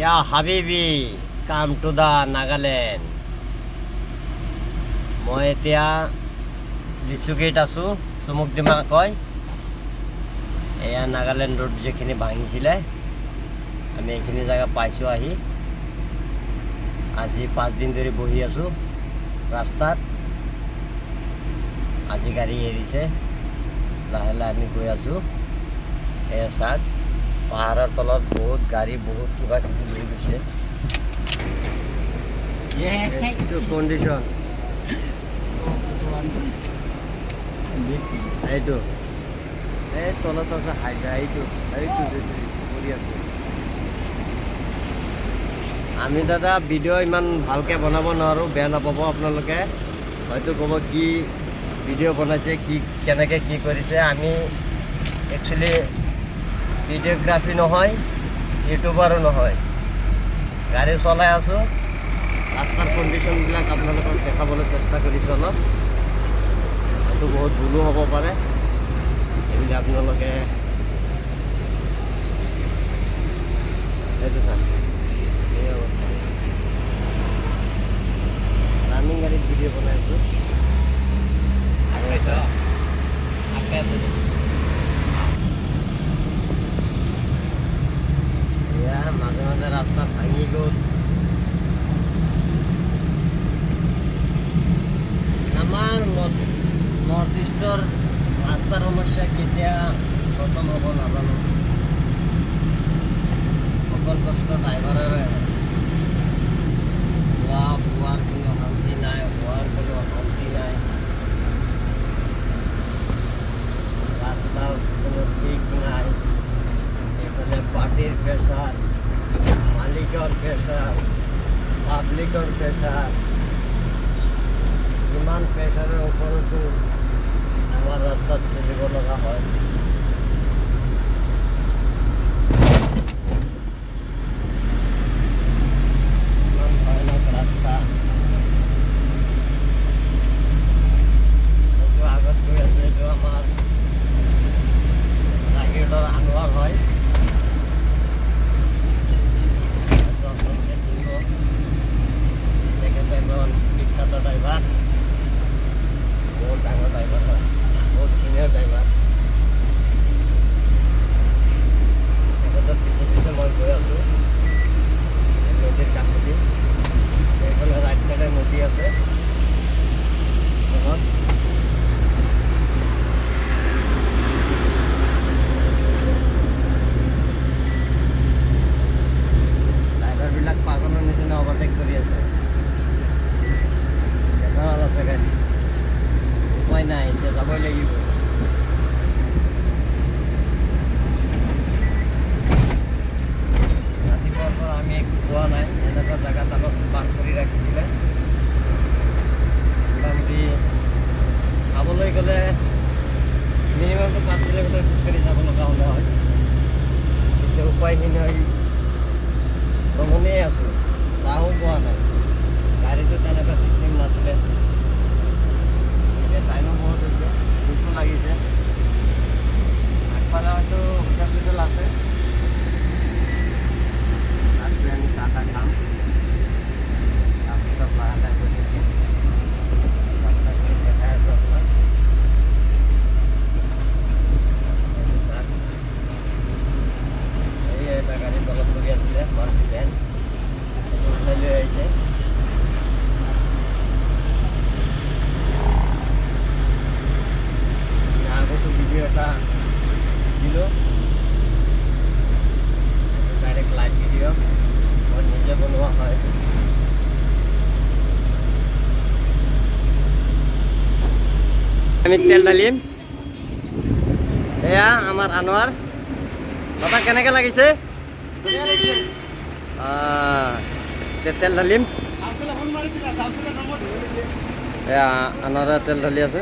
Ya Habibi, come to the Nagaland. মই এতিয়া লিচুগেট আছোঁ, চুমুকডিমা কয়। এয়া নাগালেণ্ড ৰোড যিখিনি ভাঙিছিলে, আমি এইখিনি জেগা পাইছোঁ আহি। আজি 5 দিন ধৰি বহি আছোঁ ৰাস্তাত। আজি গাড়ী এৰিছে, লাহে লাহে আমি গৈ আছোঁ। এয়া চাওক, পাহাৰৰ তলত বহুত গাড়ী, বহুত কিবা কিবি লৈ গৈছে। এইটো কণ্ডিশ্যন, এইটো এই তলত আছে হাইড্ৰা, এইটো কৰি আছোঁ আমি। দাদা ভিডিঅ' ইমান ভালকৈ বনাব নোৱাৰোঁ, বেয়া নাপাব আপোনালোকে। হয়তো ক'ব কি ভিডিঅ' বনাইছে, কি কেনেকৈ কি কৰিছে। আমি একচুৱেলি ভিডিঅ'গ্ৰাফী নহয়, ইউটিউবাৰো নহয়। গাড়ী চলাই আছোঁ, ৰাস্তাৰ কণ্ডিশ্যনবিলাক আপোনালোকক দেখাবলৈ চেষ্টা কৰিছোঁ অলপ। হয়তো বহুত ভুলো হ'ব পাৰে, এইবিলাক আপোনালোকে এইটো চাওক। এই অৱস্থা, ৰানিং গাড়ীত ভিডিঅ' বনাই আছোঁ। এয়া মাজে মাজে ৰাস্তা ভাঙি গ'ল। আমাৰ নৰ্থ ইষ্টৰ ৰাস্তাৰ সমস্যা কেতিয়া খতম হ'ব নাজানো। অকল কষ্ট ড্ৰাইভাৰেৰে। খোৱাৰ কোনো শান্তি নাই, হোৱাৰ কোনো শান্তি নাই, ৰাস্তাৰ কোনো ঠিক নাই। এইফালে পাৰ্টিৰ প্ৰেছাৰ, মালিকৰ প্ৰেছাৰ, পাব্লিকৰ প্ৰেছাৰ। ইমান প্ৰেছাৰৰ ওপৰতো আমাৰ ৰাস্তাত চলিব লগা হয়। ইমান ভয়ানক ৰাস্তা। এইটো আগত গৈ আছে, এইটো আমাৰ জাগিৰোডৰ আনোৱাৰ হয়। এইটো আপোনালোকে চিনিব, তেখেত এজন বিখ্যাত ড্ৰাইভাৰ, বহুত ডাঙৰ ড্ৰাইভাৰ হয়, বহুত চিনিয়ৰ ড্ৰাইভাৰ। তেখেতৰ পিছে পিছে মই গৈ আছোঁ নদীৰ কাষেদি। এইফালে ৰাইট চাইডে নদী আছে। ড্ৰাইভাৰবিলাক পাগলৰ নিচিনা অভাৰটেক কৰি আছে। কেঁচা মাল আছে গাড়ী, উপায় নাই, এতিয়া যাবই লাগিব। ৰাতিপুৱাৰ পৰা আমি একো খোৱা নাই, এনেকুৱা জেগাত আমাক পাৰ্ক কৰি ৰাখিছিলে। মোটামুটি খাবলৈ গ'লে মিনিমামটো 5 কিলোমিটাৰ খোজকাঢ়ি যাব লগা হ'লে হয়। এতিয়া উপায়হীন হৈ ভ্ৰমণেই আছোঁ, চাহো পোৱা নাই। গাড়ীটো তেনেকুৱা চিষ্টেম নাছিলে। এতিয়া টাইমো বহুত হৈছে, ভোকো লাগিছে। আগফালে হয়তো হোটেল চোটেল আছে, তাত গৈ আমি চাহ তাহ খাম। তাৰপিছত লাহে লাহে গৈ থাকিম। ৰাস্তাখিনি দেখাই আছোঁ আপোনাক। এই এটা গাড়ী তলত পৰি আছিলে, মাৰুতি ভেন, উঠাই লৈ আহিছে। আগতো ভিডিঅ' এটা দিছিলোঁ, ডাইৰেক্ট লাইভ ভিডিঅ' মই নিজে বনোৱা হয়। আমি তেল ঢালিম। এয়া আমাৰ আনোৱাৰ দাদা, কেনেকৈ লাগিছে? তেল ঢালিম। এয়া আনোৱাৰে তেল ঢালি আছে।